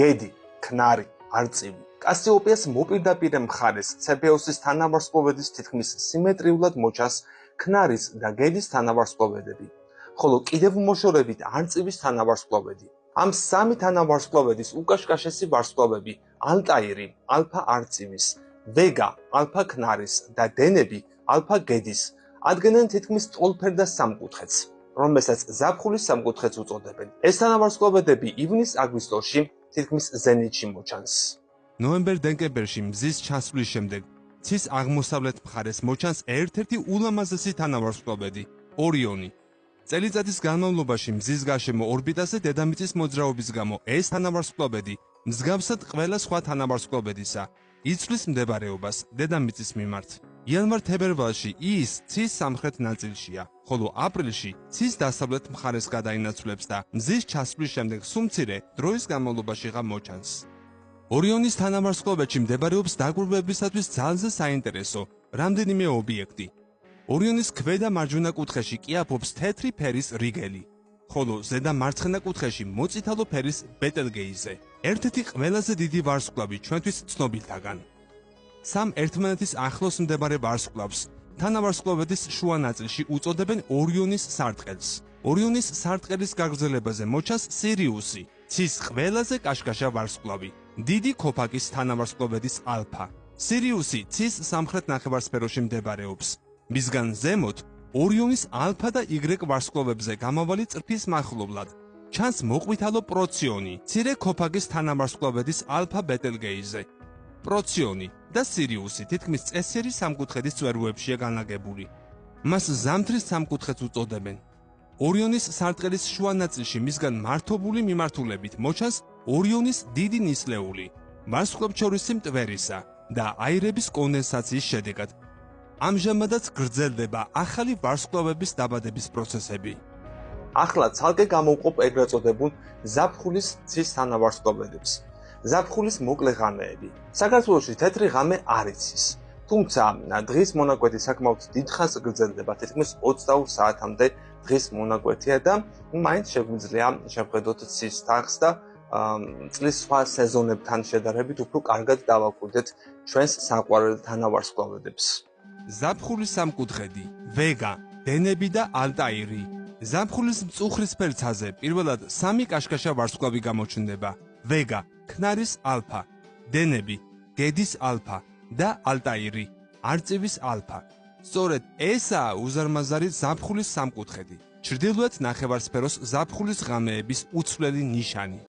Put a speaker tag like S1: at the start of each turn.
S1: გედი, ქნარი, არწივი. კასიოპეას მოპირდაპირე მხარეს ცეფეოსის თანავარსკვლავედის თითქმის სიმეტრიულად მოჩანს ქნარის და გედის თანავარსკვლავედები, ხოლო კიდევ მოშორებით არწივის თანავარსკვლავედი. ამ სამი თანავარსკვლავედის უკაშკაშესი ვარსკვლავები ალტაირი, ალფა არწივის, ვეგა, ალფა ქნარის და დენები, ალფა გედის ადგენენ თითქმის ტოლფერდა სამკუთხედს, რომელსაც ზაფხულის სამკუთხედს უწოდებენ. ეს თანავარსკვლავედები ივნის-აგვისტოში თითქმის ზენიტში მოჩანს.
S2: ნოემბერ-დეკემბერში მზის ჩასვლის შემდეგ ცის აღმოსავლეთ მხარეს მოჩანს ერთ-ერთი ულამაზესი თანავარსკვლავედი ორიონი. წელიწადის განმავლობაში მზის გარშემო ორბიტაზე დედამიწის მოძრაობის გამო ეს თანავარსკვლავედი მსგავსად ყველა სხვა თანავარსკვლავედისა იცვლის მდებარეობას დედამიწის მიმართ. იანვარ-თებერვალში ის ცის სამხრეთ ნაწილშია, ხოლო აპრილში ცის დასავლეთ მხარეს გადაინაცვლებს და მზის ჩასვლის შემდეგ სულ მცირე დროის განმავლობაში მოჩანს. ორიონის თანავარსკვლავედში მდებარეობს დაკვირვებისათვის ძალზე საინტერესო რამდენიმე ობიექტი. ორიონის ქვედა მარჯვენა კუთხეში კი აფობს თეთრი ფერის რიგელი, ხოლო ზედა მარცხენა კუთხეში მოწითალო ფერის ბეტელგეიზე. ერთ-ერთი ყველაზე დიდი ვარსკვლავი ჩვენთვის ცნობილთაგან. სამ ერთმანეთის ახლოს მდებარე ვარსკვლავს თანავარსკვლავედის შუა ნაწილში უწოდებენ ორიონის სარტყელს. ორიონის სარტყელის გაგრძელებაზე მოჩანს სირიუსი, ცის ყველაზე კაშკაშა ვარსკვლავი, დიდი ქოფაკის თანავარსკვლავედის ალფა. სირიუსი ცის სამხრეთ ნახევარსფეროში მდებარეობს. მისგან ზემოთ ორიონის ალფა და იგრეკ ვარსკვლავებზე გამავალი წრფის მახლობლად ჩანს მოყვითალო პროციონი, მცირე ქოფაკის თანავარსკვლავედის ალფა ბეტელგეიზე. პროციონი და სირიუსი თითქმის წესიერი სამკუთხედის წვერუებშია განლაგებული. მას ზამთრის სამკუთხედს უწოდებენ. ორიონის სარტყელის შუა ნაწილში მისგან მართობული მიმართულებით მოჩანს ორიონის დიდი ნისლეული, ვარსკვლავთშორისი მტვერისა და აირების კონდენსაციის შედეგად. ამჟამადაც გრძელდება ახალი ვარსკვლავების დაბადების პროცესები.
S1: ახლა ცალკე გამოვყოფ ეგრეთ წოდებულ ზაფხულის ცის თანავარსკვლავედებს. ზაფხულის მოკლე ღამეები. საქართველოში თეთრი ღამე არ იცის, თუმცა დღის მონაკვეთი საკმაოდ დიდხანს გრძელდება, თითქმის 22 საათამდე დღის მონაკვეთია და მაინც შეგვიძლია შევხედოთ ცის თაღს და წლის სხვა სეზონებთან შედარებით უფრო კარგად დავაკვირდეთ ჩვენს საყვარელ თანავარსკვლავედებს.
S2: ზაფხულის სამკუთხედი, ვეგა, დენები და ალტაირი. ზაფხულის მწუხრისფერ ცაზე პირველად სამი კაშკაშა ვარსკვლავი გამოჩნდება: ვეგა, ქნარის ალფა, დენები, გედის ალფა და ალტაირი, არწივის ალფა. სწორედ ესაა უზარმაზარი ზაფხულის სამკუთხედი, ჩრდილოეთ ნახევარსფეროს ზაფხულის ღამეების უცვლელი ნიშანი.